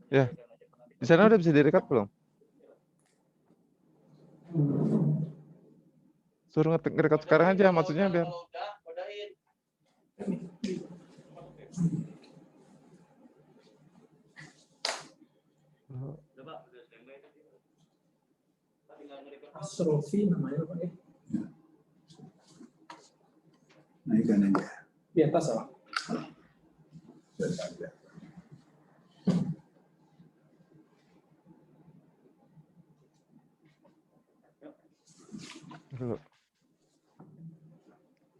Ya, di sana udah bisa direkod belum? Suruh ngerekod sekarang aja, maksudnya biar. Asrofi namanya Pak ya? Naikkan aja. Di atas Pak.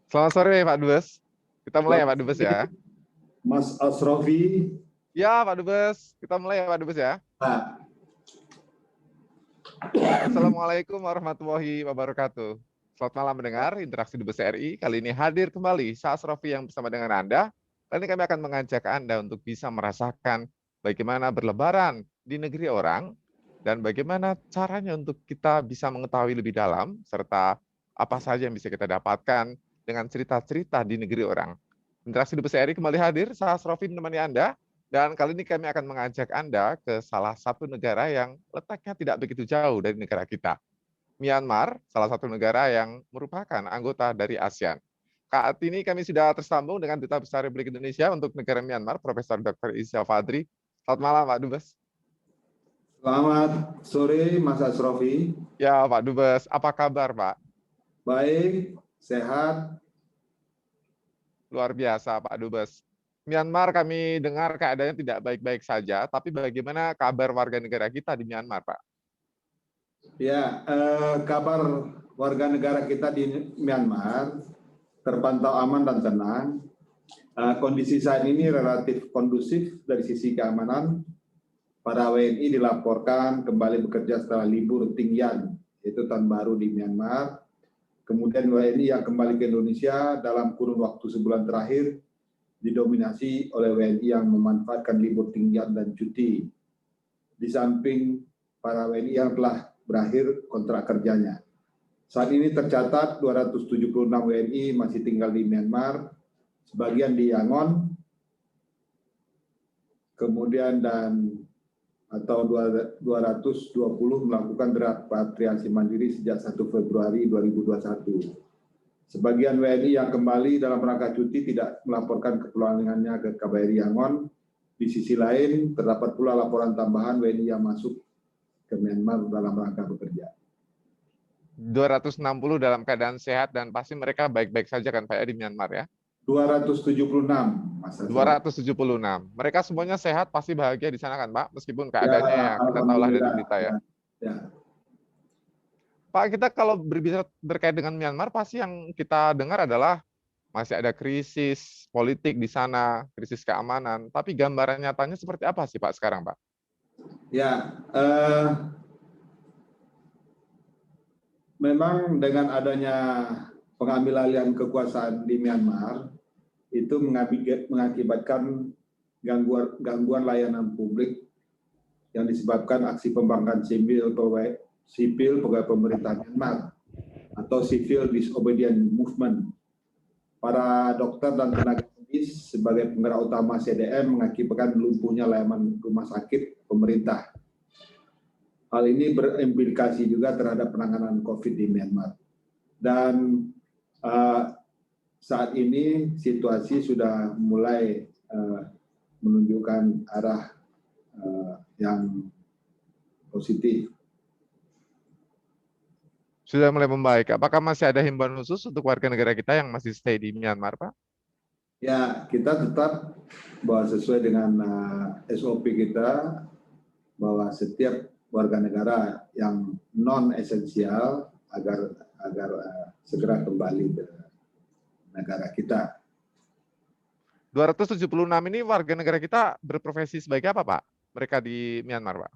Selamat sore Pak Dubes. Kita mulai ya Pak Dubes ya. Mas Asrofi. Ya Pak Dubes, kita mulai ya Pak Dubes ya. Pak. Assalamualaikum warahmatullahi wabarakatuh. Selamat malam mendengar Interaksi Dubes RI. Kali ini hadir kembali saya Asrofi yang bersama dengan Anda. Kali ini kami akan mengajak Anda untuk bisa merasakan bagaimana berlebaran di negeri orang dan bagaimana caranya untuk kita bisa mengetahui lebih dalam serta apa saja yang bisa kita dapatkan dengan cerita-cerita di negeri orang. Interaksi Dubes RI kembali hadir, saya Asrofi menemani Anda. Dan kali ini kami akan mengajak Anda ke salah satu negara yang letaknya tidak begitu jauh dari negara kita. Myanmar, salah satu negara yang merupakan anggota dari ASEAN. Saat ini kami sudah tersambung dengan Duta Besar Republik Indonesia untuk negara Myanmar, Profesor Dr. Isya Fadri. Selamat malam Pak Dubes. Selamat sore Mas Asrofi. Ya Pak Dubes, apa kabar Pak? Baik, sehat. Luar biasa Pak Dubes. Myanmar kami dengar keadaannya tidak baik-baik saja, tapi bagaimana kabar warga negara kita di Myanmar, Pak? Ya, kabar warga negara kita di Myanmar terpantau aman dan tenang. Kondisi saat ini relatif kondusif dari sisi keamanan. Para WNI dilaporkan kembali bekerja setelah libur Tingyan, yaitu Tahun Baru di Myanmar. Kemudian WNI yang kembali ke Indonesia dalam kurun waktu sebulan terakhir didominasi oleh WNI yang memanfaatkan libur Tingyan dan cuti. Di samping para WNI yang telah berakhir kontrak kerjanya. Saat ini tercatat 276 WNI masih tinggal di Myanmar, sebagian di Yangon, kemudian atau 220 melakukan repatriasi mandiri sejak 1 Februari 2021. Sebagian WNI yang kembali dalam rangka cuti tidak melaporkan kepulangannya ke KBRI Yangon. Di sisi lain, terdapat pula laporan tambahan WNI yang masuk ke Myanmar dalam rangka bekerja. 260 dalam keadaan sehat dan pasti mereka baik-baik saja kan Pak ya di Myanmar ya? 276, Mas. 276. Mereka semuanya sehat, pasti bahagia di sana kan Pak? Meskipun keadaannya ya, kita tahulah dari berita ya. Pak, kita kalau berbicara berkait dengan Myanmar, pasti yang kita dengar adalah masih ada krisis politik di sana, krisis keamanan. Tapi gambaran nyatanya seperti apa sih Pak sekarang Pak? Ya, memang dengan adanya pengambil alihan kekuasaan di Myanmar, itu mengakibatkan gangguan layanan publik yang disebabkan aksi pembangkangan sipil pegawai pemerintah Myanmar atau Civil Disobedience Movement. Para dokter dan tenaga medis sebagai penggerak utama CDM mengakibatkan lumpuhnya layanan rumah sakit pemerintah. Hal ini berimplikasi juga terhadap penanganan COVID di Myanmar. Dan saat ini situasi sudah mulai menunjukkan arah yang positif. Sudah mulai membaik. Apakah masih ada himbauan khusus untuk warga negara kita yang masih stay di Myanmar, Pak? Ya, kita tetap bahwa sesuai dengan SOP kita, bahwa setiap warga negara yang non esensial agar segera kembali ke negara kita. 276 ini warga negara kita berprofesi sebagai apa, Pak? Mereka di Myanmar, Pak?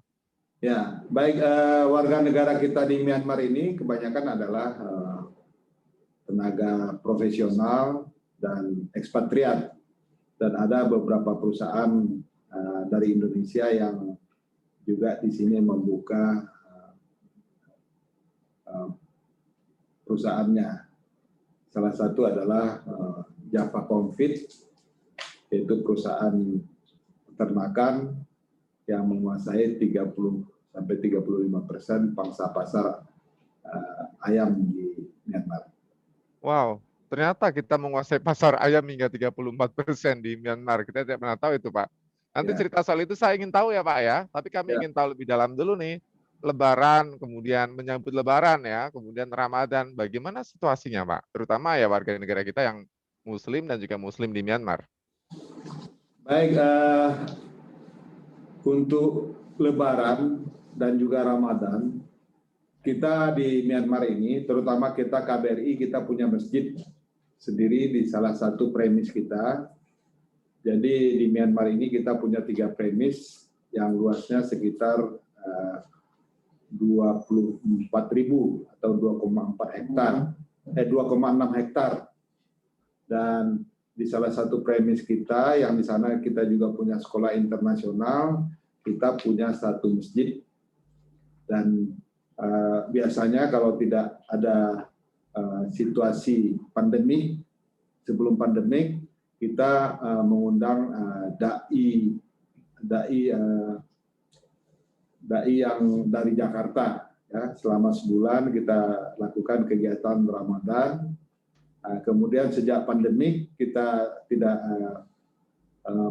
Ya, baik, warga negara kita di Myanmar ini kebanyakan adalah tenaga profesional dan ekspatriat. Dan ada beberapa perusahaan dari Indonesia yang juga di sini membuka perusahaannya. Salah satu adalah Java Confit, yaitu perusahaan peternakan, yang menguasai 30-35% pangsa pasar ayam di Myanmar. Wow, ternyata kita menguasai pasar ayam hingga 34% di Myanmar. Kita tidak pernah tahu itu, Pak. Nanti Ya, cerita soal itu saya ingin tahu ya, Pak ya. Tapi kami ya. ingin tahu lebih dalam dulu nih. Lebaran, kemudian menyambut Lebaran ya, kemudian Ramadan. Bagaimana situasinya, Pak? Terutama ya warga negara kita yang Muslim dan juga Muslim di Myanmar. Baik, untuk Lebaran dan juga Ramadan, kita di Myanmar ini, terutama kita KBRI, kita punya masjid sendiri di salah satu premis kita. Jadi di Myanmar ini kita punya 3 premis yang luasnya sekitar 24.000 atau 2,4 hektar, 2,6 hektar. Dan di salah satu premis kita yang di sana kita juga punya sekolah internasional, kita punya satu masjid. Dan biasanya kalau tidak ada situasi pandemi, sebelum pandemik kita mengundang dai yang dari Jakarta ya, selama sebulan kita lakukan kegiatan Ramadan. Kemudian sejak pandemik kita tidak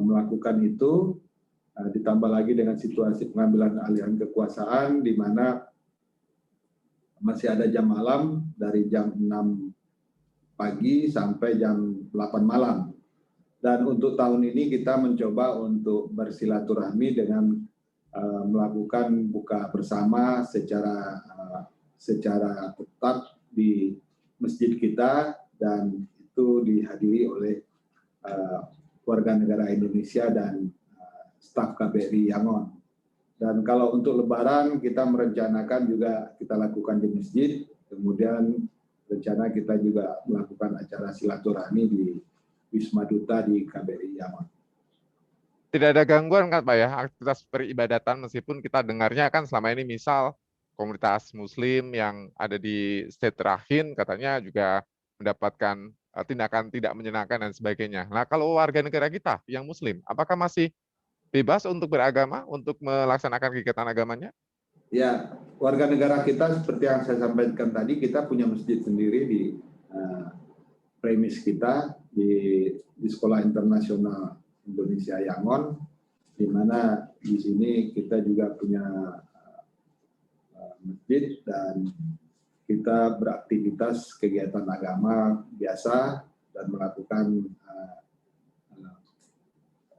melakukan itu, ditambah lagi dengan situasi pengambilan alihan kekuasaan di mana masih ada jam malam dari jam 6 pagi sampai jam 8 malam. Dan untuk tahun ini kita mencoba untuk bersilaturahmi dengan melakukan buka bersama secara tetap di masjid kita, dan itu dihadiri oleh warga negara Indonesia dan staf KBRI Yangon. Dan kalau untuk Lebaran kita merencanakan juga kita lakukan di masjid, kemudian rencana kita juga melakukan acara silaturahmi di Wisma Duta di KBRI Yangon. Tidak ada gangguan kan Pak ya, aktivitas peribadatan meskipun kita dengarnya kan selama ini misal komunitas Muslim yang ada di state Rakhine katanya juga mendapatkan tindakan tidak menyenangkan dan sebagainya. Nah kalau warga negara kita yang Muslim, apakah masih bebas untuk beragama, untuk melaksanakan kegiatan agamanya? Ya, warga negara kita seperti yang saya sampaikan tadi, kita punya masjid sendiri di premis kita di Sekolah Internasional Indonesia Yangon, di mana di sini kita juga punya masjid dan kita beraktivitas kegiatan agama biasa dan melakukan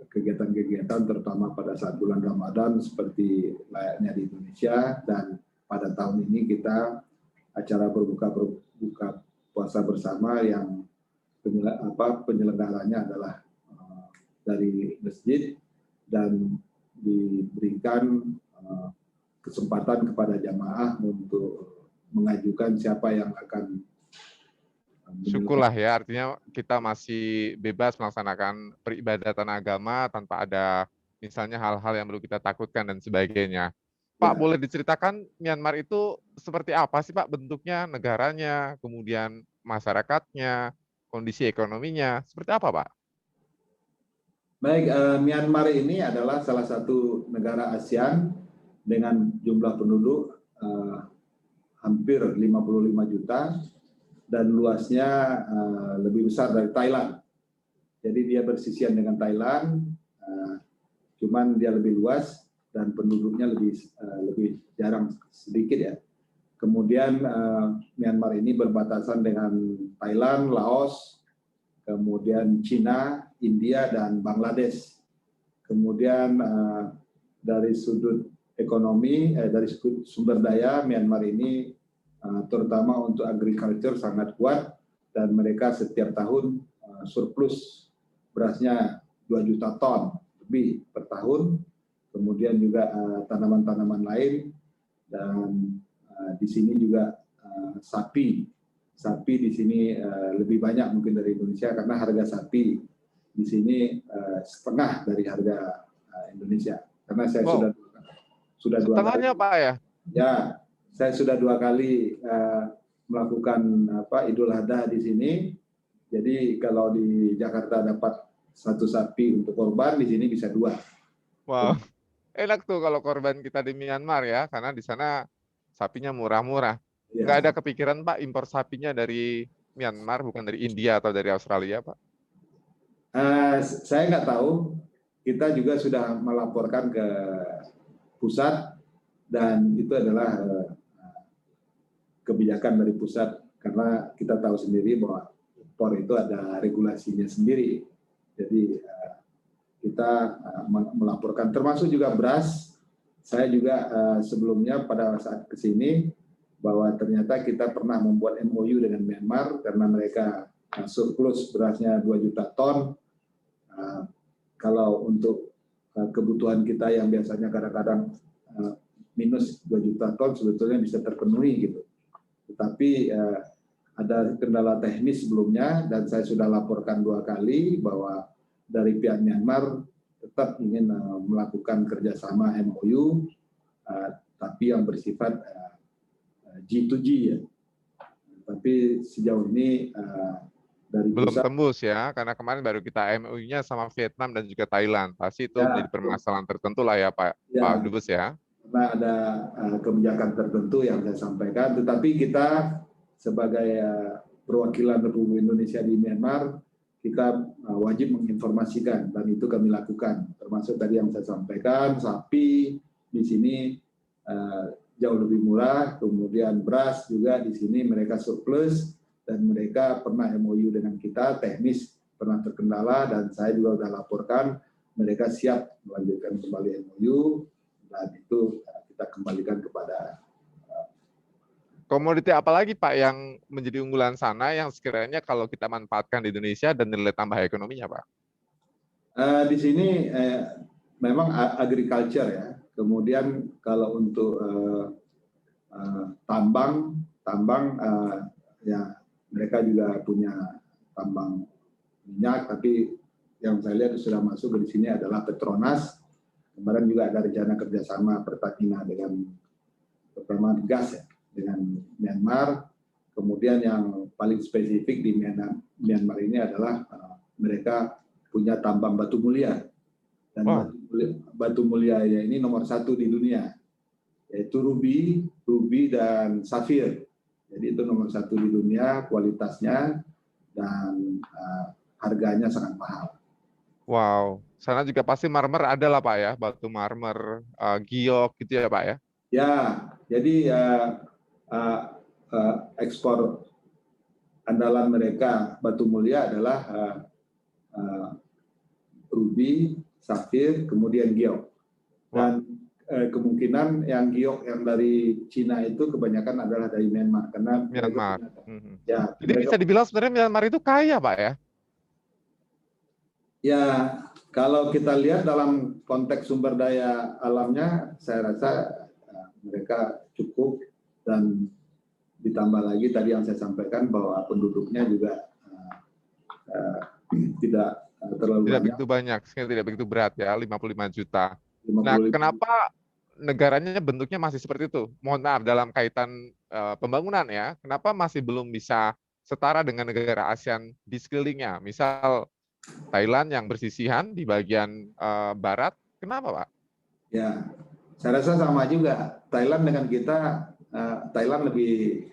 kegiatan-kegiatan terutama pada saat bulan Ramadan seperti layaknya di Indonesia. Dan pada tahun ini kita acara berbuka puasa bersama yang penyelenggaranya adalah dari masjid dan diberikan kesempatan kepada jamaah untuk mengajukan siapa yang akan. Syukurlah ya, artinya kita masih bebas melaksanakan peribadatan agama tanpa ada misalnya hal-hal yang perlu kita takutkan dan sebagainya. Pak, Ya. boleh diceritakan Myanmar itu seperti apa sih Pak bentuknya, negaranya, kemudian masyarakatnya, kondisi ekonominya, seperti apa Pak? Baik, Myanmar ini adalah salah satu negara ASEAN dengan jumlah penduduk hampir 55 juta dan luasnya lebih besar dari Thailand. Jadi dia bersisian dengan Thailand, cuman dia lebih luas dan penduduknya lebih jarang sedikit ya. Kemudian Myanmar ini berbatasan dengan Thailand, Laos, kemudian Cina, India, dan Bangladesh. Kemudian dari sudut ekonomi, dari sumber daya, Myanmar ini terutama untuk agriculture sangat kuat dan mereka setiap tahun surplus berasnya 2 juta ton lebih per tahun. Kemudian juga tanaman-tanaman lain dan di sini juga sapi di sini lebih banyak mungkin dari Indonesia karena harga sapi di sini setengah dari harga Indonesia. Karena saya sudah 2 kali. Setengahnya Pak ya? Ya, saya sudah 2 kali melakukan Idul Adha di sini. Jadi kalau di Jakarta dapat 1 sapi untuk korban, di sini bisa 2. Wow. Enak tuh kalau korban kita di Myanmar ya, karena di sana sapinya murah-murah. Nggak ada Ya, kepikiran Pak impor sapinya dari Myanmar, bukan dari India atau dari Australia Pak? saya nggak tahu. Kita juga sudah melaporkan ke pusat dan itu adalah kebijakan dari pusat karena kita tahu sendiri bahwa impor itu ada regulasinya sendiri. Jadi kita melaporkan termasuk juga beras. Saya juga sebelumnya pada saat kesini bahwa ternyata kita pernah membuat MOU dengan Myanmar karena mereka surplus berasnya 2 juta ton. Kalau untuk kebutuhan kita yang biasanya kadang-kadang minus 2 juta ton sebetulnya bisa terpenuhi gitu. Tetapi ada kendala teknis sebelumnya dan saya sudah laporkan 2 kali bahwa dari pihak Myanmar tetap ingin melakukan kerjasama MOU, tapi yang bersifat G2G ya. Tapi sejauh ini dari Belum pusat tembus ya, karena kemarin baru kita MOU-nya sama Vietnam dan juga Thailand. Pasti itu ya, menjadi permasalahan tertentu lah ya Pak ya Dubes ya. karena ada kebijakan tertentu yang saya sampaikan, tetapi kita sebagai perwakilan Republik Indonesia di Myanmar, kita wajib menginformasikan dan itu kami lakukan. Termasuk tadi yang saya sampaikan, sapi di sini jauh lebih murah, kemudian beras juga di sini mereka surplus dan mereka pernah MOU dengan kita, teknis pernah terkendala dan saya juga sudah laporkan mereka siap melanjutkan kembali MOU dan itu kita kembalikan kepada Komoditi apa lagi Pak yang menjadi unggulan sana yang sekiranya kalau kita manfaatkan di Indonesia dan nilai tambah ekonominya Pak? di sini memang agriculture ya. Kemudian kalau untuk tambang ya mereka juga punya tambang minyak, tapi yang saya lihat sudah masuk ke di sini adalah Petronas. Kemarin juga ada rencana kerjasama Pertamina dengan terutama gas ya, dengan Myanmar. Kemudian yang paling spesifik di Myanmar ini adalah mereka punya tambang batu mulia dan batu mulia ini nomor 1 di dunia, yaitu ruby dan safir. Jadi itu nomor 1 di dunia kualitasnya dan harganya sangat mahal. Wow, sana juga pasti marmer ada lah Pak ya, batu marmer, giok gitu ya Pak ya? Ya, jadi ekspor andalan mereka batu mulia adalah ruby, safir, kemudian giok. Dan kemungkinan yang giok yang dari Cina itu kebanyakan adalah dari Myanmar karena Myanmar. Ya, jadi bisa dibilang sebenarnya Myanmar itu kaya Pak ya? Ya, kalau kita lihat dalam konteks sumber daya alamnya, saya rasa mereka cukup dan ditambah lagi tadi yang saya sampaikan bahwa penduduknya juga tidak terlalu tidak banyak. begitu banyak, tidak begitu berat ya, 55 juta. 55. Nah, kenapa negaranya bentuknya masih seperti itu? Mohon maaf, dalam kaitan pembangunan ya, kenapa masih belum bisa setara dengan negara ASEAN di sekelilingnya? Misal Thailand yang bersisihan di bagian barat, kenapa Pak? Ya, saya rasa sama juga. Thailand dengan kita, Thailand lebih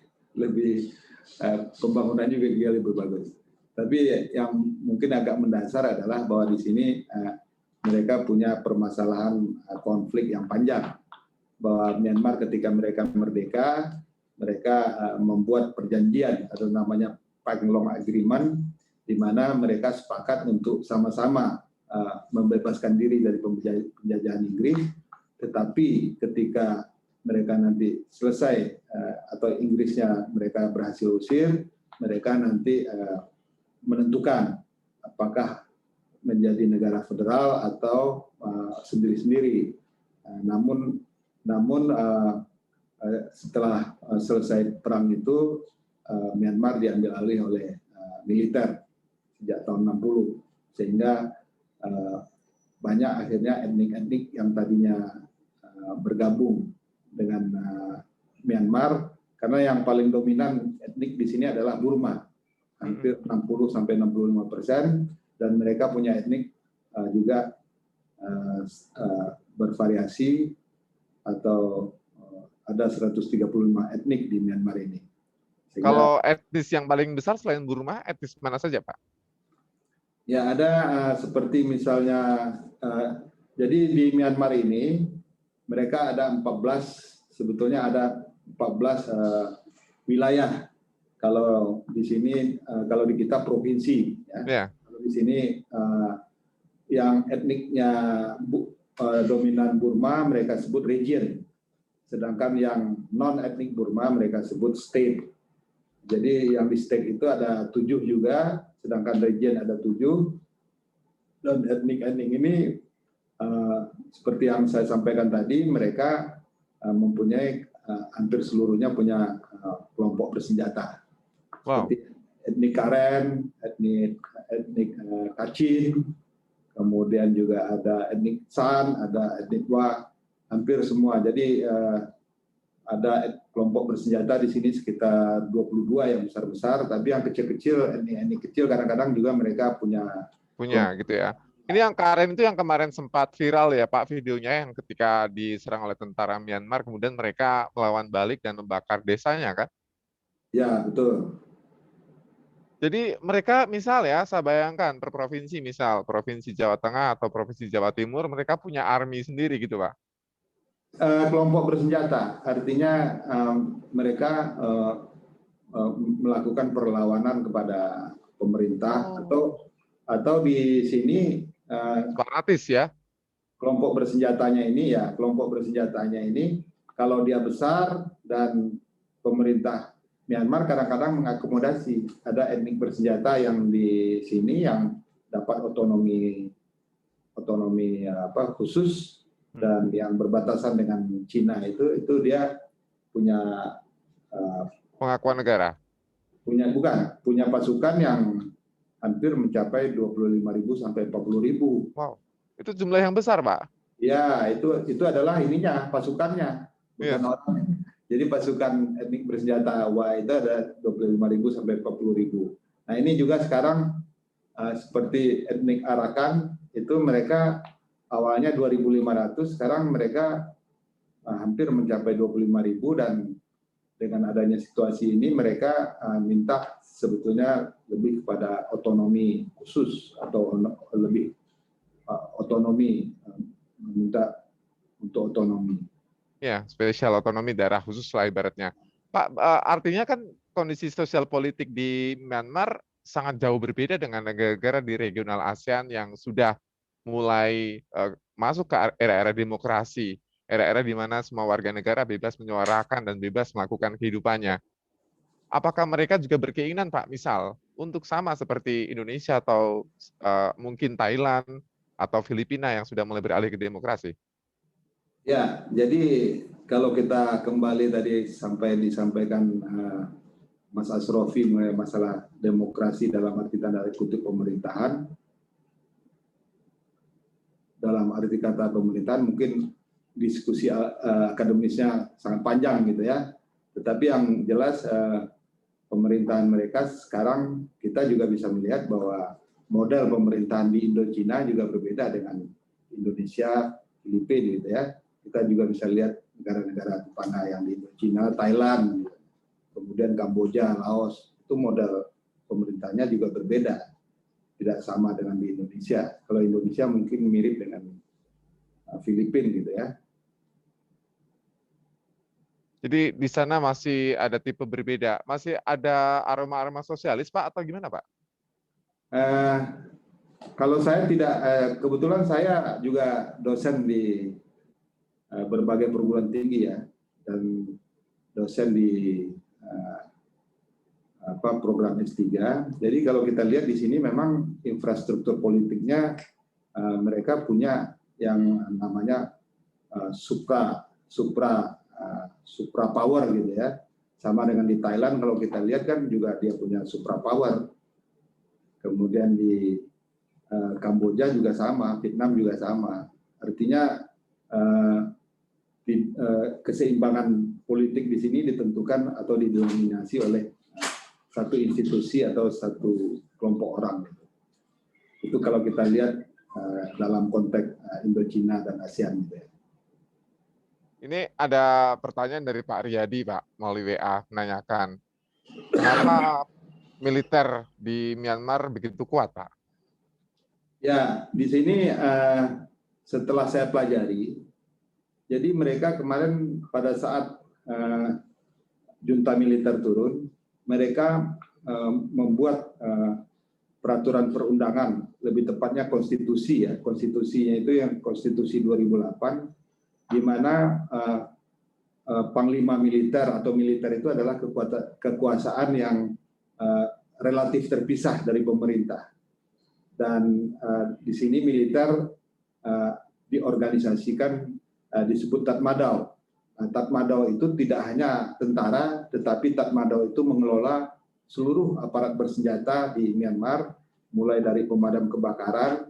pembangunannya juga lebih bagus. Tapi yang mungkin agak mendasar adalah bahwa di sini mereka punya permasalahan konflik yang panjang. Bahwa Myanmar ketika mereka merdeka, mereka membuat perjanjian atau namanya Panglong Agreement, di mana mereka sepakat untuk sama-sama membebaskan diri dari penjajahan Inggris, tetapi ketika mereka nanti selesai atau Inggrisnya mereka berhasil usir, mereka nanti menentukan apakah menjadi negara federal atau sendiri-sendiri. Namun setelah selesai perang itu Myanmar diambil alih oleh militer sejak tahun 60, sehingga banyak akhirnya etnik-etnik yang tadinya bergabung dengan Myanmar, karena yang paling dominan etnik di sini adalah Burma, hampir 60-65%, dan mereka punya etnik juga bervariasi atau ada 135 etnik di Myanmar ini. Sehingga, kalau etnis yang paling besar selain Burma, etnis mana saja, Pak? ya ada seperti misalnya, jadi di Myanmar ini mereka ada 14, sebetulnya ada 14 wilayah. Kalau di sini, kalau di kita provinsi, ya. Ya. Kalau di sini yang etniknya dominan Burma mereka sebut region, sedangkan yang non etnik Burma mereka sebut state. Jadi yang di state itu ada 7 juga, sedangkan region ada 7. Dan etnik-etnik ini seperti yang saya sampaikan tadi, mereka mempunyai hampir seluruhnya punya kelompok bersenjata. Wow. Seperti etnik Karen, etnik Kachin, kemudian juga ada etnik San, ada etnik Wa, hampir semua. Jadi ada kelompok bersenjata di sini sekitar 22 yang besar-besar, tapi yang kecil-kecil, etnik kecil kadang-kadang juga mereka punya Gitu ya. Ini yang Karen itu yang kemarin sempat viral ya Pak, videonya yang ketika diserang oleh tentara Myanmar, kemudian mereka melawan balik dan membakar desanya kan? Ya, betul. Jadi mereka misal ya, saya bayangkan per provinsi, misal Provinsi Jawa Tengah atau Provinsi Jawa Timur, mereka punya army sendiri gitu Pak? Kelompok bersenjata, artinya mereka melakukan perlawanan kepada pemerintah, atau di sini Separatis ya? kelompok bersenjatanya ini kalau dia besar dan pemerintah Myanmar kadang-kadang mengakomodasi, ada etnik bersenjata yang di sini yang dapat otonomi khusus, dan yang berbatasan dengan Cina itu dia punya pengakuan negara. Punya pasukan yang hampir mencapai 25.000 sampai 40.000. Wow, itu jumlah yang besar Pak. Ya, itu adalah ininya, pasukannya, bukan orang. Jadi pasukan etnik bersenjata Wa itu ada 25.000 sampai 40.000. Nah ini juga sekarang seperti etnik Arakan itu mereka awalnya 2.500, sekarang mereka hampir mencapai 25.000, dan dengan adanya situasi ini mereka minta sebetulnya lebih kepada otonomi khusus atau lebih otonomi, meminta untuk otonomi. Ya, spesial otonomi daerah khusus lah ibaratnya. Pak, artinya kan kondisi sosial politik di Myanmar sangat jauh berbeda dengan negara-negara di regional ASEAN yang sudah mulai masuk ke era-era demokrasi, era-era di mana semua warga negara bebas menyuarakan dan bebas melakukan kehidupannya. Apakah mereka juga berkeinginan, Pak, misal untuk sama seperti Indonesia atau mungkin Thailand atau Filipina yang sudah mulai beralih ke demokrasi? Ya, jadi kalau kita kembali tadi sampai disampaikan Mas Asrofi mengenai masalah demokrasi dalam arti tanda kutip pemerintahan, dalam arti kata pemerintahan mungkin diskusi akademisnya sangat panjang gitu ya. Tetapi yang jelas pemerintahan mereka sekarang kita juga bisa melihat bahwa model pemerintahan di Indochina juga berbeda dengan Indonesia, Filipina gitu ya. Kita juga bisa lihat negara-negara tetangga yang di Indochina, Thailand, kemudian Kamboja, Laos, itu model pemerintahnya juga berbeda, tidak sama dengan di Indonesia. Kalau Indonesia mungkin mirip dengan Filipina gitu ya. Jadi di sana masih ada tipe berbeda, masih ada aroma-aroma sosialis Pak atau gimana Pak? Kalau saya tidak, kebetulan saya juga dosen di berbagai perguruan tinggi ya, dan dosen di program S3. Jadi kalau kita lihat di sini memang infrastruktur politiknya mereka punya yang namanya supra power gitu ya. Sama dengan di Thailand kalau kita lihat kan juga dia punya supra power. Kemudian di Kamboja juga sama, Vietnam juga sama. Artinya keseimbangan politik di sini ditentukan atau didominasi oleh satu institusi atau satu kelompok orang. Itu kalau kita lihat dalam konteks Indochina dan ASEAN gitu ya. Ini ada pertanyaan dari Pak Riyadi, Pak, melalui WA menanyakan, kenapa militer di Myanmar begitu kuat, Pak? Ya, di sini setelah saya pelajari, jadi mereka kemarin pada saat junta militer turun, mereka membuat peraturan perundangan, lebih tepatnya konstitusi ya. Konstitusinya itu yang konstitusi 2008, di mana panglima militer atau militer itu adalah kekuasaan yang relatif terpisah dari pemerintah. Dan di sini militer diorganisasikan disebut Tatmadaw. Tatmadaw itu tidak hanya tentara, tetapi Tatmadaw itu mengelola seluruh aparat bersenjata di Myanmar, mulai dari pemadam kebakaran,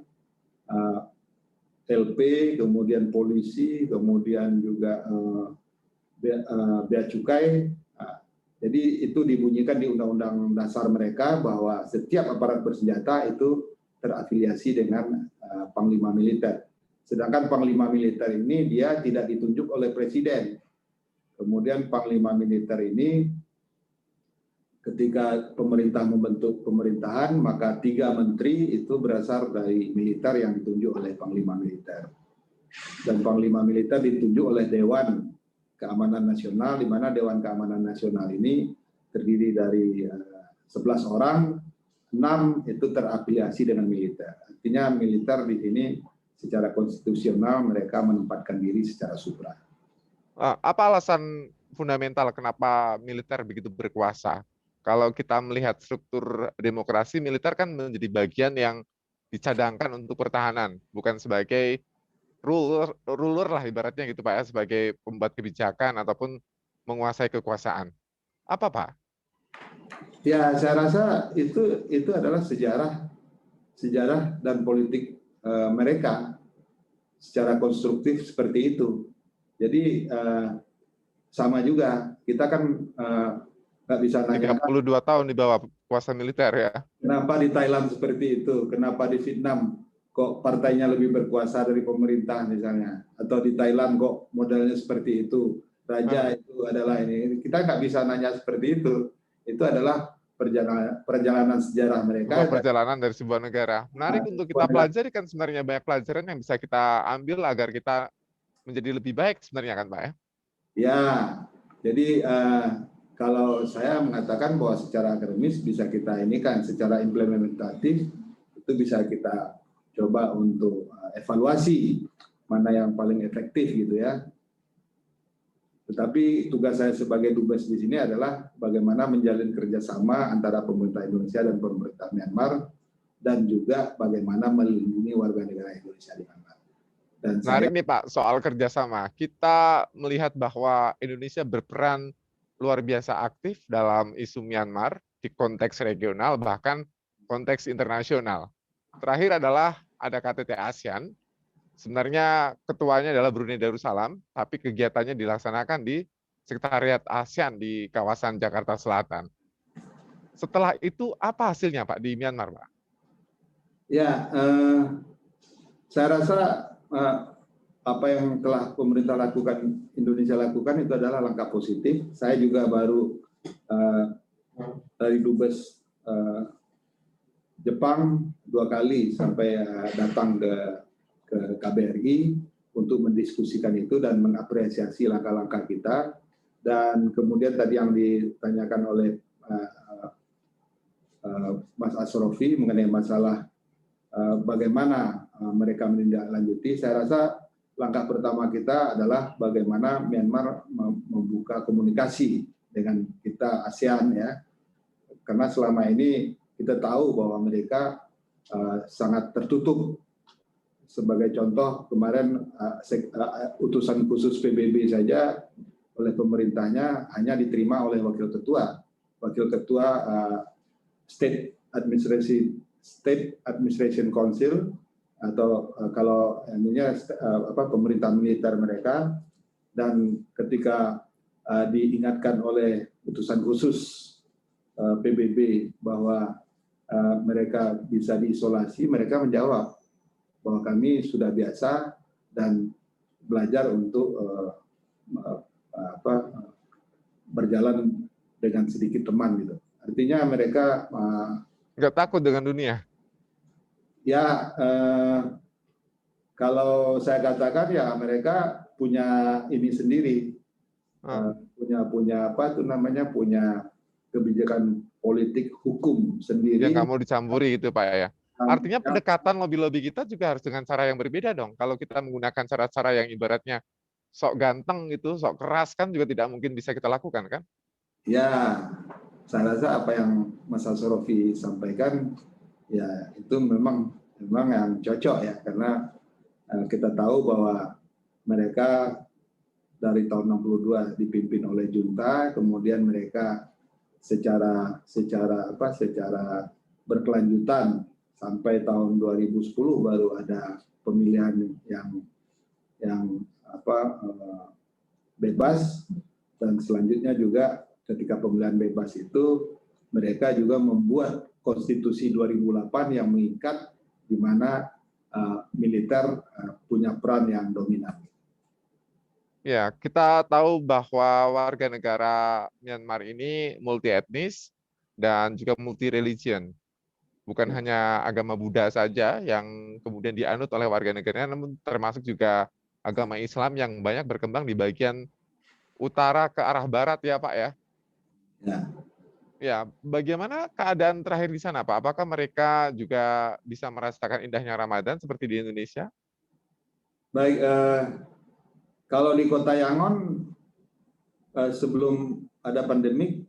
LP, kemudian polisi, kemudian juga bea cukai. Jadi itu dibunyikan di Undang-Undang Dasar mereka bahwa setiap aparat bersenjata itu terafiliasi dengan panglima militer. Sedangkan panglima militer ini dia tidak ditunjuk oleh presiden. Kemudian panglima militer ini ketika pemerintah membentuk pemerintahan, maka 3 menteri itu berasal dari militer yang ditunjuk oleh panglima militer. Dan panglima militer ditunjuk oleh Dewan Keamanan Nasional, di mana Dewan Keamanan Nasional ini terdiri dari 11 orang, 6 itu terafiliasi dengan militer. Artinya militer di sini secara konstitusional mereka menempatkan diri secara supra. Apa alasan fundamental kenapa militer begitu berkuasa? Kalau kita melihat struktur demokrasi, militer kan menjadi bagian yang dicadangkan untuk pertahanan, bukan sebagai ruler lah ibaratnya gitu Pak ya, sebagai pembuat kebijakan ataupun menguasai kekuasaan. Apa Pak? Ya, saya rasa itu adalah sejarah dan politik mereka secara konstruktif seperti itu. Jadi sama juga kita kan nggak bisa nanya 32 tahun di bawah kuasa militer ya. Kenapa di Thailand seperti itu, kenapa di Vietnam kok partainya lebih berkuasa dari pemerintah misalnya, atau di Thailand kok modelnya seperti itu, raja itu adalah ini. Kita nggak bisa nanya seperti itu adalah perjalanan sejarah mereka. Perjalanan dari sebuah negara. Menarik untuk kita pelajari, kan sebenarnya banyak pelajaran yang bisa kita ambil agar kita menjadi lebih baik sebenarnya kan Pak ya? Ya, jadi kalau saya mengatakan bahwa secara akademis bisa kita ini kan, secara implementatif itu bisa kita coba untuk evaluasi mana yang paling efektif gitu ya. Tetapi tugas saya sebagai dubes di sini adalah bagaimana menjalin kerjasama antara pemerintah Indonesia dan pemerintah Myanmar, dan juga bagaimana melindungi warga negara Indonesia di Myanmar. Dan menarik nih Pak, soal kerjasama. Kita melihat bahwa Indonesia berperan luar biasa aktif dalam isu Myanmar di konteks regional, bahkan konteks internasional. Terakhir adalah ada KTT ASEAN. Sebenarnya ketuanya adalah Brunei Darussalam, tapi kegiatannya dilaksanakan di Sekretariat ASEAN di kawasan Jakarta Selatan. Setelah itu apa hasilnya Pak di Myanmar, Pak? Ya, saya rasa apa yang telah pemerintah lakukan, Indonesia lakukan itu adalah langkah positif. Saya juga baru dari dubes Jepang 2 kali sampai datang ke KBRI untuk mendiskusikan itu dan mengapresiasi langkah-langkah kita. Dan kemudian tadi yang ditanyakan oleh Mas Asrofi mengenai masalah bagaimana mereka menindaklanjuti, saya rasa langkah pertama kita adalah bagaimana Myanmar membuka komunikasi dengan kita ASEAN ya, karena selama ini kita tahu bahwa mereka sangat tertutup. Sebagai contoh kemarin utusan khusus PBB saja oleh pemerintahnya hanya diterima oleh wakil ketua State Administration Council, atau kalau ininya pemerintahan militer mereka. Dan ketika diingatkan oleh utusan khusus PBB bahwa mereka bisa diisolasi, mereka menjawab bahwa kami sudah biasa dan belajar untuk berjalan dengan sedikit teman gitu. Artinya mereka nggak takut dengan dunia. Ya, kalau saya katakan ya mereka punya ini sendiri, punya apa itu namanya, punya kebijakan politik hukum sendiri. Yang nggak mau dicampuri gitu Pak ya. Artinya pendekatan lobby-lobby kita juga harus dengan cara yang berbeda dong. Kalau kita menggunakan cara-cara yang ibaratnya sok ganteng gitu, sok keras kan juga tidak mungkin bisa kita lakukan kan? Ya, saya rasa apa yang Mas Asrofi sampaikan ya itu memang yang cocok ya, karena kita tahu bahwa mereka dari tahun 62 dipimpin oleh junta, kemudian mereka secara berkelanjutan sampai tahun 2010 baru ada pemilihan yang bebas, dan selanjutnya juga ketika pemilihan bebas itu mereka juga membuat konstitusi 2008 yang mengikat di mana militer punya peran yang dominan. Ya, kita tahu bahwa warga negara Myanmar ini multi etnis dan juga multi religion. Bukan hanya agama Buddha saja yang kemudian dianut oleh warga negaranya, namun termasuk juga agama Islam yang banyak berkembang di bagian utara ke arah barat ya Pak ya. Ya. Ya, bagaimana keadaan terakhir di sana Pak? Apakah mereka juga bisa merasakan indahnya Ramadan seperti di Indonesia? Baik, kalau di Kota Yangon sebelum ada pandemik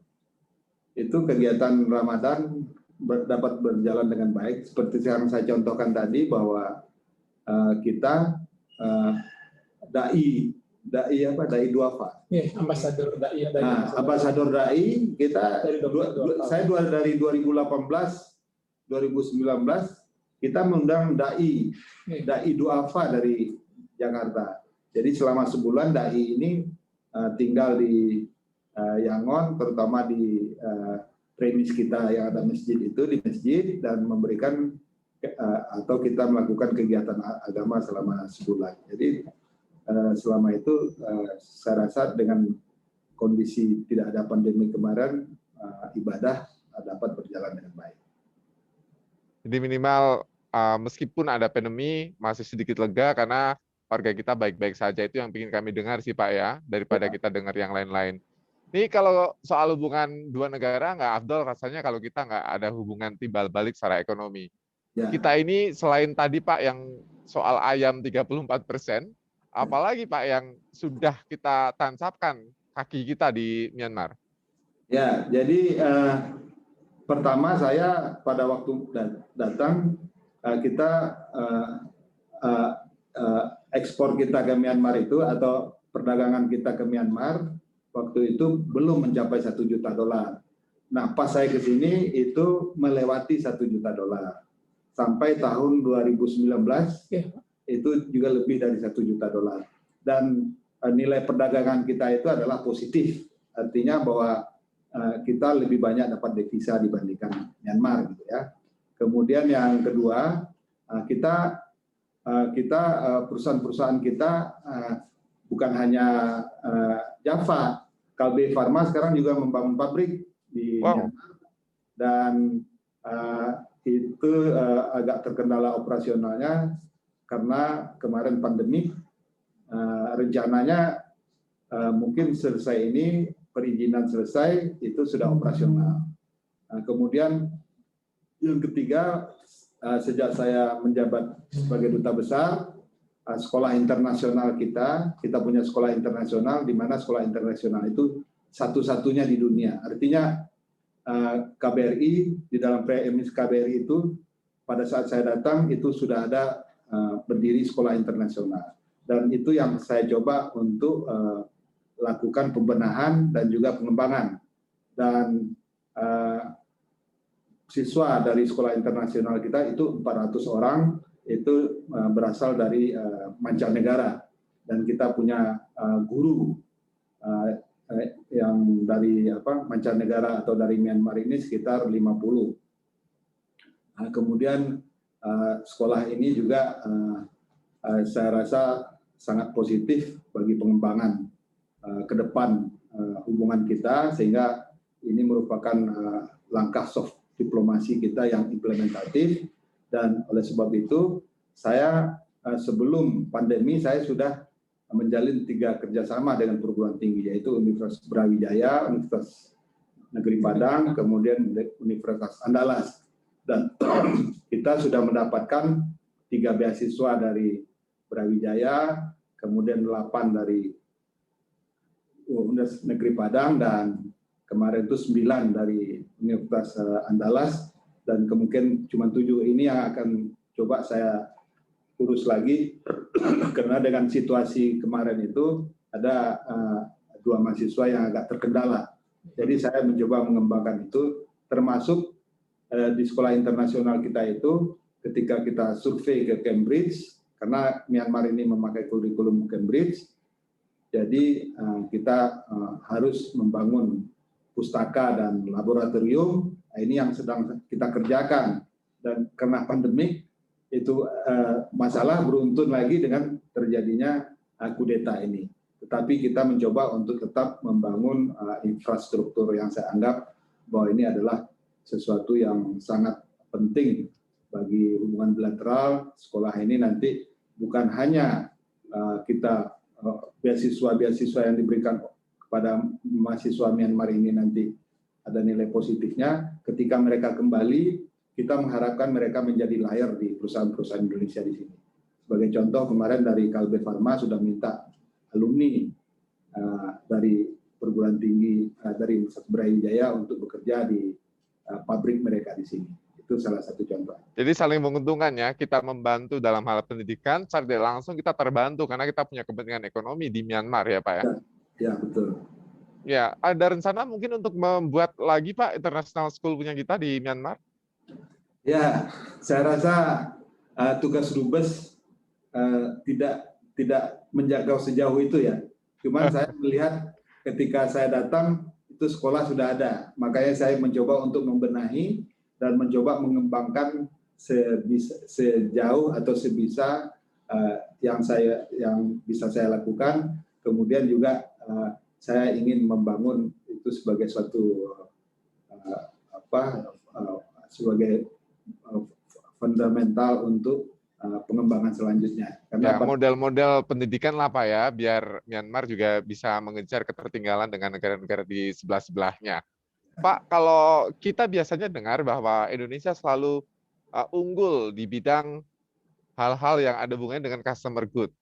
itu kegiatan Ramadan dapat berjalan dengan baik. Seperti yang saya contohkan tadi bahwa kita dai duafa. Ambasador dai. Ambasador dai kita saya dari 2018 2019 kita mengundang dai duafa dari Jakarta. Jadi selama sebulan dai ini tinggal di Yangon, terutama di premis kita yang ada masjid itu, di masjid, dan memberikan atau kita melakukan kegiatan agama selama sebulan. Jadi selama itu saya rasa dengan kondisi tidak ada pandemi kemarin, ibadah dapat berjalan dengan baik. Jadi minimal meskipun ada pandemi masih sedikit lega karena warga kita baik-baik saja. Itu yang ingin kami dengar sih Pak ya, daripada kita dengar yang lain-lain. Ini kalau soal hubungan dua negara nggak afdol rasanya kalau kita nggak ada hubungan timbal balik secara ekonomi. Ya. Kita ini selain tadi Pak yang soal ayam 34%, apalagi Pak yang sudah kita tancapkan kaki kita di Myanmar? Ya, jadi pertama saya pada waktu datang kita ekspor kita ke Myanmar itu atau perdagangan kita ke Myanmar waktu itu belum mencapai $1 juta. Nah, pas saya ke sini itu melewati $1 juta. Sampai tahun 2019 itu juga lebih dari $1 juta. Dan nilai perdagangan kita itu adalah positif. Artinya bahwa kita lebih banyak dapat devisa dibandingkan Myanmar gitu ya. Kemudian yang kedua, kita perusahaan-perusahaan kita bukan hanya Java, Kalbe Pharma sekarang juga membangun pabrik di Myanmar, dan itu agak terkendala operasionalnya karena kemarin pandemi. Rencananya mungkin selesai ini, perizinan selesai, itu sudah operasional. Kemudian yang ketiga, sejak saya menjabat sebagai duta besar, sekolah internasional kita punya sekolah internasional, di mana sekolah internasional itu satu-satunya di dunia. Artinya KBRI, di dalam premis KBRI itu pada saat saya datang itu sudah ada berdiri sekolah internasional, dan itu yang saya coba untuk lakukan pembenahan dan juga pengembangan. Dan siswa dari sekolah internasional kita itu 400 orang, itu berasal dari mancanegara, dan kita punya guru yang dari mancanegara atau dari Myanmar ini sekitar 50. Kemudian sekolah ini juga saya rasa sangat positif bagi pengembangan ke depan hubungan kita, sehingga ini merupakan langkah soft diplomasi kita yang implementatif. Dan oleh sebab itu saya sebelum pandemi saya sudah menjalin 3 kerjasama dengan perguruan tinggi, yaitu Universitas Brawijaya, Universitas Negeri Padang, kemudian Universitas Andalas. Dan kita sudah mendapatkan 3 beasiswa dari Brawijaya, kemudian 8 dari Universitas Negeri Padang, dan kemarin itu 9 dari Universitas Andalas, dan kemungkinan cuma 7 ini yang akan coba saya urus lagi karena dengan situasi kemarin itu ada 2 mahasiswa yang agak terkendala. Jadi saya mencoba mengembangkan itu, termasuk di sekolah internasional kita itu ketika kita survei ke Cambridge, karena Myanmar ini memakai kurikulum Cambridge, jadi kita harus membangun pustaka dan laboratorium. Ini yang sedang kita kerjakan, dan karena pandemik itu masalah beruntun lagi dengan terjadinya kudeta ini. Tetapi kita mencoba untuk tetap membangun infrastruktur yang saya anggap bahwa ini adalah sesuatu yang sangat penting bagi hubungan bilateral. Sekolah ini nanti bukan hanya kita beasiswa yang diberikan kepada mahasiswa Myanmar ini nanti ada nilai positifnya. Ketika mereka kembali, kita mengharapkan mereka menjadi layar di perusahaan-perusahaan Indonesia di sini. Sebagai contoh, kemarin dari Kalbe Pharma sudah minta alumni dari perguruan tinggi dari Universitas Brawijaya untuk bekerja di pabrik mereka di sini. Itu salah satu contoh. Jadi saling menguntungkan ya, kita membantu dalam hal pendidikan, secara tidak langsung kita terbantu karena kita punya kepentingan ekonomi di Myanmar ya Pak ya? Ya, betul. Ya, ada rencana mungkin untuk membuat lagi Pak international school punya kita di Myanmar? Ya, saya rasa tugas dubes tidak menjangkau sejauh itu ya. Cuman saya melihat ketika saya datang itu sekolah sudah ada, makanya saya mencoba untuk membenahi dan mencoba mengembangkan sejauh atau sebisa yang bisa saya lakukan. Kemudian juga saya ingin membangun itu sebagai suatu sebagai fundamental untuk pengembangan selanjutnya. Karena model-model pendidikan lah Pak ya, biar Myanmar juga bisa mengejar ketertinggalan dengan negara-negara di sebelah-sebelahnya. Pak, kalau kita biasanya dengar bahwa Indonesia selalu unggul di bidang hal-hal yang ada hubungannya dengan customer good.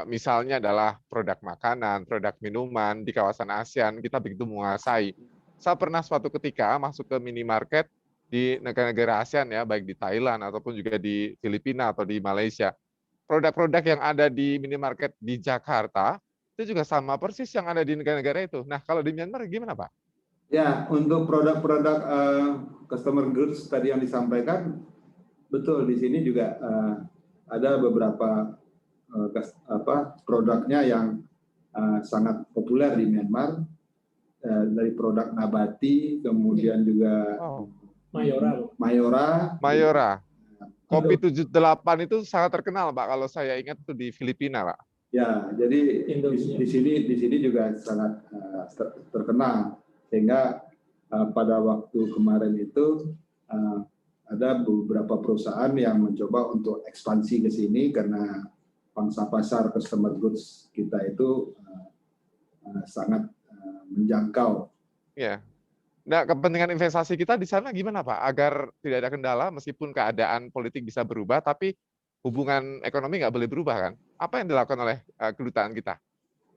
Misalnya adalah produk makanan, produk minuman di kawasan ASEAN, kita begitu menguasai. Saya pernah suatu ketika masuk ke minimarket di negara-negara ASEAN ya, baik di Thailand ataupun juga di Filipina atau di Malaysia. Produk-produk yang ada di minimarket di Jakarta itu juga sama persis yang ada di negara-negara itu. Nah, kalau di Myanmar gimana Pak? Ya, untuk produk-produk customer goods tadi yang disampaikan, betul di sini juga ada beberapa produknya yang sangat populer di Myanmar, dari produk nabati, kemudian juga Mayora. Kopi 78 itu sangat terkenal Pak, kalau saya ingat itu di Filipina Pak. Ya, jadi di sini juga sangat terkenal, sehingga pada waktu kemarin itu ada beberapa perusahaan yang mencoba untuk ekspansi ke sini karena pangsa pasar customer goods kita itu sangat menjangkau. Ya. Nah, kepentingan investasi kita di sana gimana Pak? Agar tidak ada kendala meskipun keadaan politik bisa berubah, tapi hubungan ekonomi nggak boleh berubah kan? Apa yang dilakukan oleh kedutaan kita?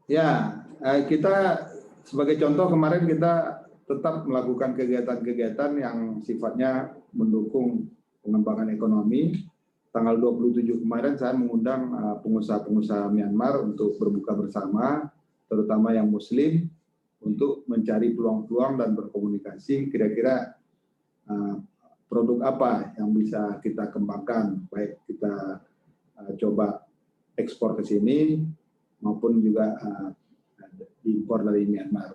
Ya, kita sebagai contoh kemarin kita tetap melakukan kegiatan-kegiatan yang sifatnya mendukung pengembangan ekonomi. Tanggal 27 kemarin saya mengundang pengusaha-pengusaha Myanmar untuk berbuka bersama, terutama yang Muslim, untuk mencari peluang-peluang dan berkomunikasi kira-kira produk apa yang bisa kita kembangkan, baik kita coba ekspor ke sini maupun juga impor dari Myanmar.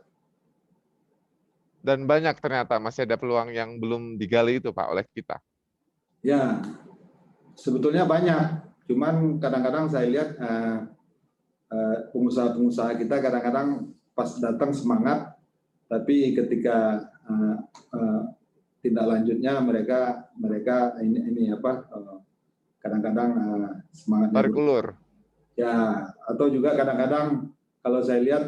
Dan banyak ternyata masih ada peluang yang belum digali itu Pak oleh kita. Ya, sebetulnya banyak, cuman kadang-kadang saya lihat pengusaha-pengusaha kita kadang-kadang pas datang semangat, tapi ketika tindak lanjutnya mereka ini kadang-kadang semangatnya Tarik ulur. ya, atau juga kadang-kadang kalau saya lihat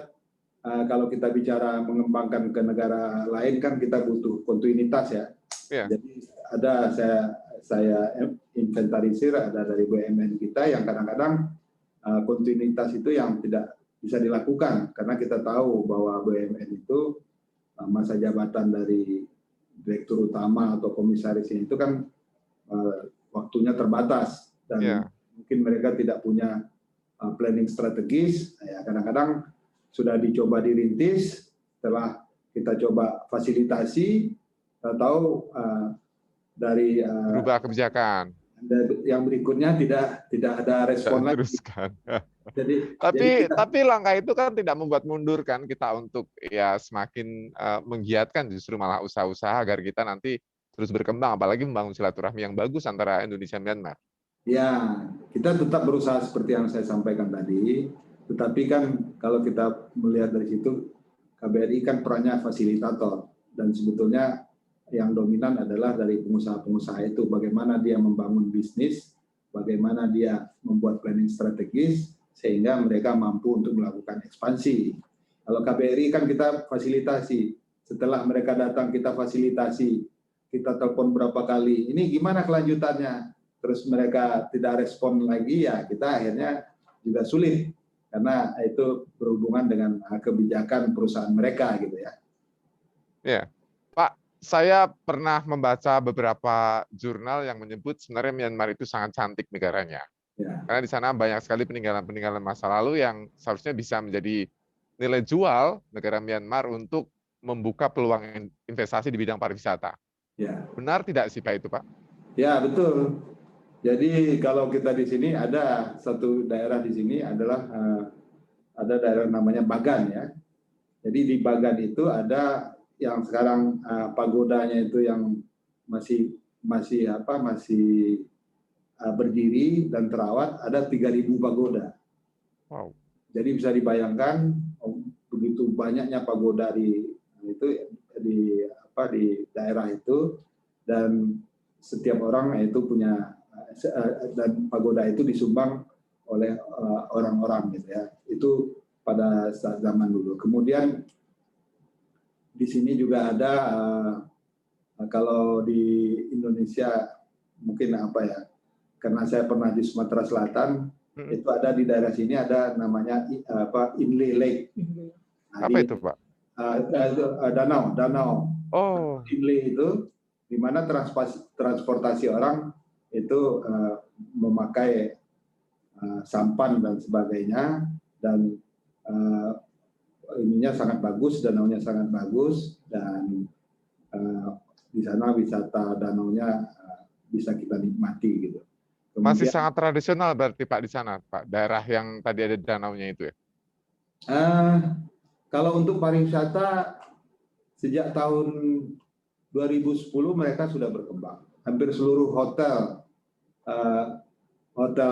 kalau kita bicara mengembangkan ke negara lain kan kita butuh kontinuitas ya. Yeah. Jadi ada saya inventarisir ada dari BUMN kita yang kadang-kadang kontinuitas itu yang tidak bisa dilakukan karena kita tahu bahwa BUMN itu masa jabatan dari direktur utama atau komisaris itu kan waktunya terbatas dan mungkin mereka tidak punya planning strategis. Ya, kadang-kadang sudah dicoba dirintis, setelah kita coba fasilitasi, tahu dari berubah kebijakan. Yang berikutnya tidak ada respon lagi. Tapi langkah itu kan tidak membuat mundur kan kita untuk ya semakin menggiatkan justru malah usaha-usaha agar kita nanti terus berkembang, apalagi membangun silaturahmi yang bagus antara Indonesia dan Myanmar. Ya, kita tetap berusaha seperti yang saya sampaikan tadi, tetapi kan kalau kita melihat dari situ, KBRI kan perannya fasilitator, dan sebetulnya yang dominan adalah dari pengusaha-pengusaha itu, bagaimana dia membangun bisnis, bagaimana dia membuat planning strategis, sehingga mereka mampu untuk melakukan ekspansi. Kalau KBRI kan kita fasilitasi, setelah mereka datang kita fasilitasi, kita telepon berapa kali, ini gimana kelanjutannya? Terus mereka tidak respon lagi, ya kita akhirnya juga sulit karena itu berhubungan dengan kebijakan perusahaan mereka gitu ya. Ya, Pak, saya pernah membaca beberapa jurnal yang menyebut sebenarnya Myanmar itu sangat cantik negaranya. Ya. Karena di sana banyak sekali peninggalan-peninggalan masa lalu yang seharusnya bisa menjadi nilai jual negara Myanmar untuk membuka peluang investasi di bidang pariwisata. Ya. Benar tidak sih Pak itu, Pak? Ya, betul. Jadi kalau kita di sini ada satu daerah di sini adalah ada daerah namanya Bagan ya. Jadi di Bagan itu ada yang sekarang pagodanya itu yang masih berdiri dan terawat, ada 3.000 pagoda. Wow. Jadi bisa dibayangkan begitu banyaknya pagoda di daerah itu, dan setiap orang itu punya, dan pagoda itu disumbang oleh orang-orang gitu ya. Itu pada saat zaman dulu. Kemudian di sini juga ada kalau di Indonesia mungkin karena saya pernah di Sumatera Selatan, itu ada di daerah sini ada namanya Inle Lake. Apa itu Pak? Danau. Oh. Inle itu di mana transportasi orang itu memakai sampan dan sebagainya, dan ininya sangat bagus, danaunya sangat bagus, dan di sana wisata danaunya bisa kita nikmati gitu. Kemudian, masih sangat tradisional berarti Pak di sana, Pak, daerah yang tadi ada danaunya itu ya? Kalau untuk pariwisata sejak tahun 2010 mereka sudah berkembang. Hampir seluruh hotel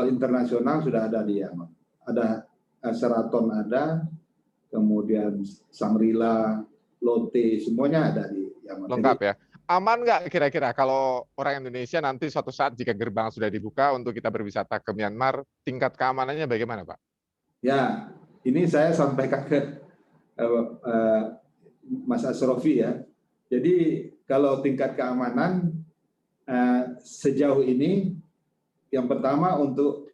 internasional sudah ada di Yangon. Ada Sheraton ada, kemudian Shangri-La, Lotte, semuanya ada di Yangon. Lengkap ya. Aman nggak kira-kira kalau orang Indonesia nanti suatu saat jika gerbang sudah dibuka untuk kita berwisata ke Myanmar, tingkat keamanannya bagaimana Pak? Ya, ini saya sampaikan ke Mas Asrofi ya. Jadi kalau tingkat keamanan sejauh ini, yang pertama untuk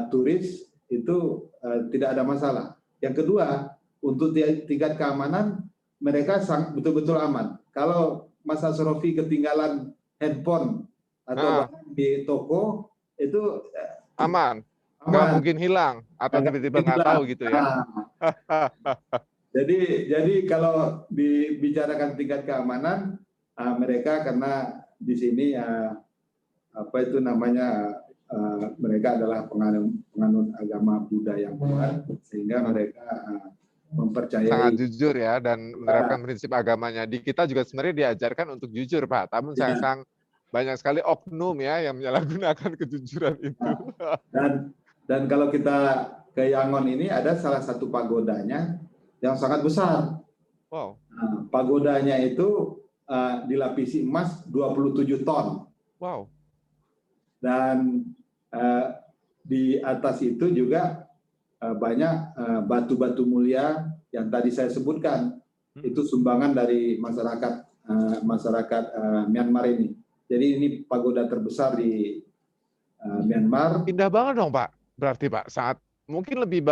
turis itu tidak ada masalah. Yang kedua, untuk tingkat keamanan mereka betul-betul aman. Kalau Mas Asrofi ketinggalan handphone atau di toko itu aman. Nggak mungkin hilang atau tiba-tiba nggak tahu gitu ya. Jadi kalau dibicarakan tingkat keamanan, mereka karena di sini mereka adalah penganut agama Buddha yang kuat, sehingga mereka mempercayai. Sangat jujur ya dan menerapkan prinsip agamanya. Di kita juga sebenarnya diajarkan untuk jujur Pak. Namun sekarang banyak sekali oknum ya yang menyalahgunakan kejujuran itu. Dan kalau kita ke Yangon ini ada salah satu pagodanya yang sangat besar. Wow. Nah, pagodanya itu dilapisi emas 27 ton. Wow. Dan di atas itu juga banyak batu-batu mulia yang tadi saya sebutkan. Itu sumbangan dari masyarakat Myanmar ini. Jadi ini pagoda terbesar di Myanmar. Indah banget dong Pak. Berarti Pak saat mungkin lebih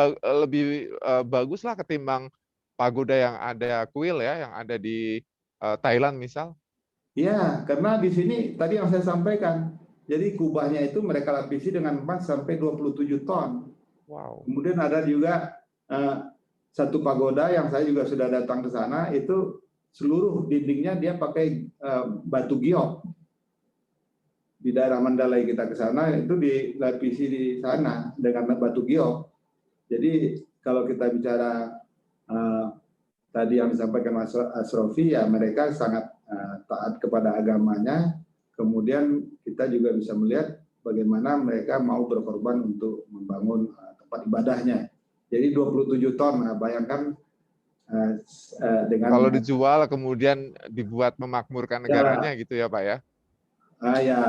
bagus lah ketimbang pagoda yang ada kuil ya, yang ada di Thailand misal. Iya, karena di sini tadi yang saya sampaikan. Jadi kubahnya itu mereka lapisi dengan emas sampai 27 ton. Wow. Kemudian ada juga satu pagoda yang saya juga sudah datang ke sana, itu seluruh dindingnya dia pakai batu giok. Di daerah Mandalay kita ke sana itu dilapisi di sana dengan batu giok. Jadi kalau kita bicara tadi yang disampaikan Mas Asrofi, ya mereka sangat taat kepada agamanya. Kemudian kita juga bisa melihat bagaimana mereka mau berkorban untuk membangun tempat ibadahnya. Jadi 27 ton, bayangkan dengan kalau dijual kemudian dibuat memakmurkan negaranya gitu ya Pak ya. Ya,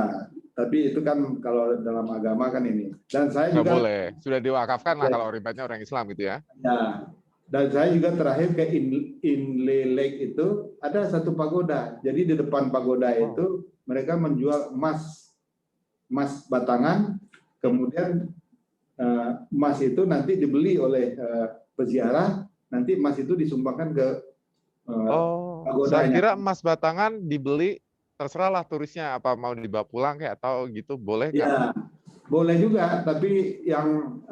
tapi itu kan kalau dalam agama kan ini. Dan saya nggak juga boleh, sudah diwakafkan lah kalau ribatnya orang Islam gitu ya. Ya, dan saya juga terakhir ke Inle Lake itu ada satu pagoda. Jadi di depan pagoda itu mereka menjual emas batangan, kemudian emas itu nanti dibeli oleh peziarah, nanti emas itu disumbangkan ke pagodanya. Saya kira emas batangan dibeli, terserahlah turisnya apa mau dibawa pulang kayak atau gitu, boleh nggak? Ya, boleh juga, tapi yang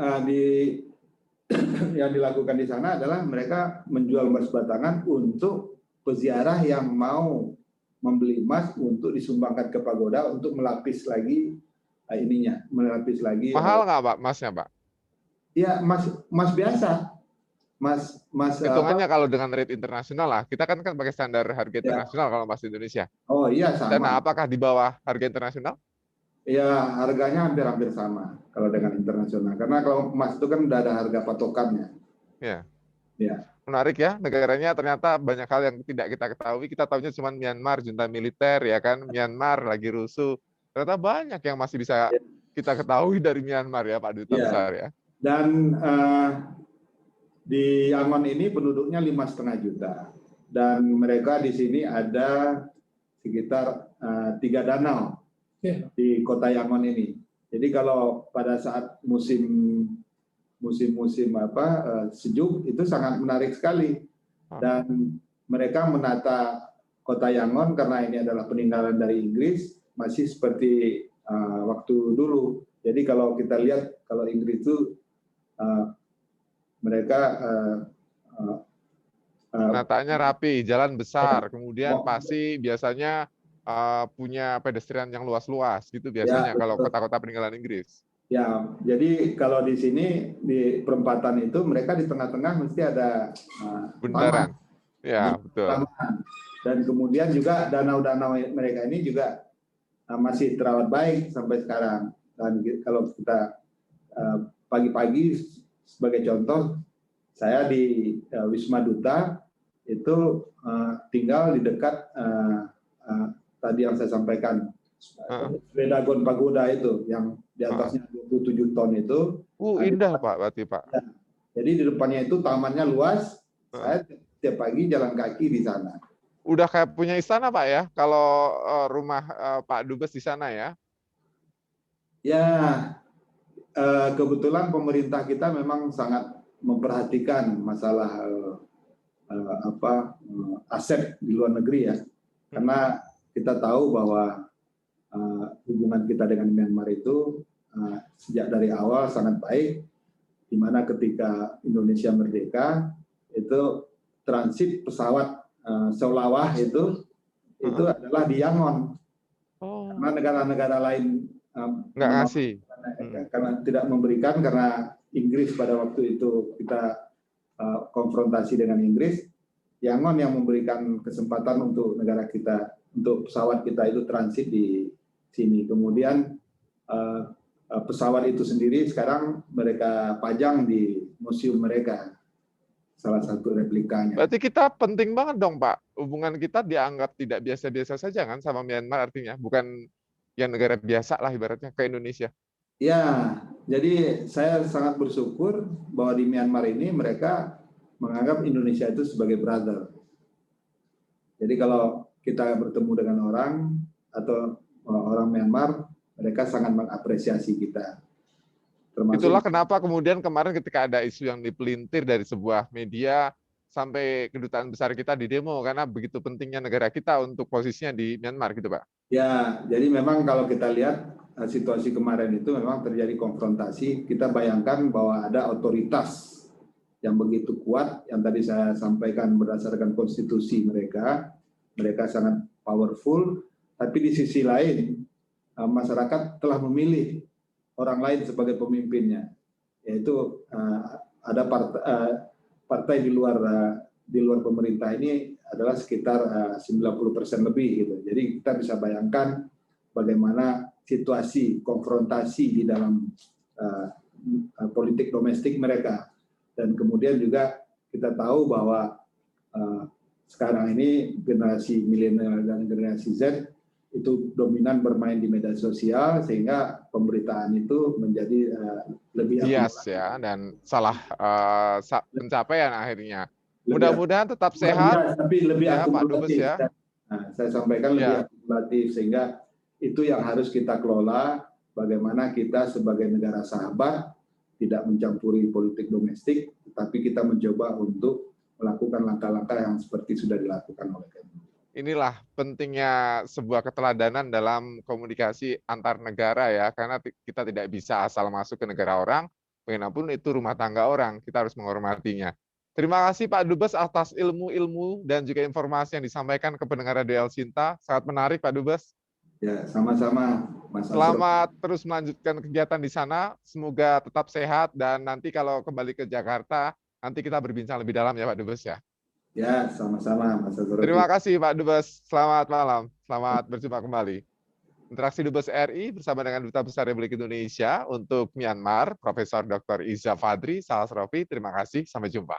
yang dilakukan di sana adalah mereka menjual emas batangan untuk peziarah yang mau membeli emas untuk disumbangkan ke pagoda untuk melapis lagi melapis lagi. Mahal nggak Pak emasnya Pak? Ya, emas biasa. Mas hitungannya kalau dengan rate internasional lah, kita kan pakai standar harga internasional kalau emas di Indonesia. Oh iya sama. Dan apakah di bawah harga internasional? Ya, harganya hampir sama kalau dengan internasional. Karena kalau emas itu kan udah ada harga patokannya. Ya. Ya. Menarik ya, negaranya ternyata banyak hal yang tidak kita ketahui. Kita tahunya cuma Myanmar, junta militer ya kan, Myanmar lagi rusuh. Ternyata banyak yang masih bisa kita ketahui dari Myanmar ya Pak Duta Besar ya. Dan di Yangon ini penduduknya 5,5 juta. Dan mereka di sini ada sekitar 3 danau di kota Yangon ini. Jadi kalau pada saat musim sejuk itu sangat menarik sekali. Dan mereka menata kota Yangon karena ini adalah peninggalan dari Inggris masih seperti waktu dulu. Jadi kalau kita lihat kalau Inggris itu mereka natanya rapi, jalan besar, kemudian pasti biasanya punya pedestrian yang luas-luas gitu biasanya kalau kota-kota peninggalan Inggris. Ya, jadi kalau di sini di perempatan itu mereka di tengah-tengah mesti ada bundaran. Ya, betul. Dan kemudian juga danau-danau mereka ini juga masih terawat baik sampai sekarang. Dan kalau kita pagi-pagi sebagai contoh, saya di Wisma Duta itu tinggal di dekat tadi yang saya sampaikan, Vedagon Pagoda itu yang di atasnya 27 ton itu. Indah Pak, berarti Pak. Ya. Jadi di depannya itu tamannya luas. Saya tiap pagi jalan kaki di sana. Udah kayak punya istana Pak ya, kalau rumah Pak Dubes di sana ya? Ya, kebetulan pemerintah kita memang sangat memperhatikan masalah aset di luar negeri ya, karena kita tahu bahwa hubungan kita dengan Myanmar itu sejak dari awal sangat baik, di mana ketika Indonesia merdeka itu transit pesawat seolah itu adalah di Yangon, karena negara-negara lain nggak ngasih, karena tidak memberikan, karena Inggris pada waktu itu kita konfrontasi dengan Inggris, Yangon yang memberikan kesempatan untuk negara kita, untuk pesawat kita itu transit di sini. Kemudian pesawat itu sendiri sekarang mereka pajang di museum mereka, salah satu replikanya. Berarti kita penting banget dong, Pak. Hubungan kita dianggap tidak biasa-biasa saja kan sama Myanmar, artinya bukan yang negara biasa lah ibaratnya ke Indonesia. Ya, jadi saya sangat bersyukur bahwa di Myanmar ini mereka menganggap Indonesia itu sebagai brother. Jadi kalau kita bertemu dengan orang atau orang Myanmar, mereka sangat mengapresiasi kita. Itulah kenapa kemudian kemarin ketika ada isu yang dipelintir dari sebuah media sampai kedutaan besar kita di demo karena begitu pentingnya negara kita untuk posisinya di Myanmar gitu, Pak. Ya, jadi memang kalau kita lihat situasi kemarin itu memang terjadi konfrontasi. Kita bayangkan bahwa ada otoritas yang begitu kuat yang tadi saya sampaikan berdasarkan konstitusi mereka sangat powerful, tapi di sisi lain masyarakat telah memilih orang lain sebagai pemimpinnya, yaitu ada partai di luar pemerintah ini adalah sekitar 90% lebih gitu. Jadi kita bisa bayangkan bagaimana situasi konfrontasi di dalam politik domestik mereka. Dan kemudian juga kita tahu bahwa sekarang ini generasi milenial dan generasi Z itu dominan bermain di media sosial sehingga pemberitaan itu menjadi lebih bias ya dan salah pencapaian akhirnya. Mudah-mudahan tetap sehat. Tapi lebih ya, akumulatif. Pak Dubes ya. Nah, saya sampaikan lebih akumulatif sehingga itu yang harus kita kelola. Bagaimana kita sebagai negara sahabat tidak mencampuri politik domestik, tetapi kita mencoba untuk melakukan langkah-langkah yang seperti sudah dilakukan oleh Kemlu. Inilah pentingnya sebuah keteladanan dalam komunikasi antar negara ya, karena kita tidak bisa asal masuk ke negara orang, bagaimanapun itu rumah tangga orang, kita harus menghormatinya. Terima kasih Pak Dubes atas ilmu-ilmu dan juga informasi yang disampaikan ke pendengar Radio El Cinta. Sangat menarik Pak Dubes. Ya, sama-sama Mas Asro. Selamat terus melanjutkan kegiatan di sana. Semoga tetap sehat dan nanti kalau kembali ke Jakarta, nanti kita berbincang lebih dalam ya Pak Dubes ya. Ya, sama-sama Mas Asro. Terima kasih Pak Dubes. Selamat malam. Selamat berjumpa kembali. Interaksi Dubes RI bersama dengan Duta Besar Republik Indonesia untuk Myanmar, Profesor Dr. Iza Fadri, Salas Rofi. Terima kasih. Sampai jumpa.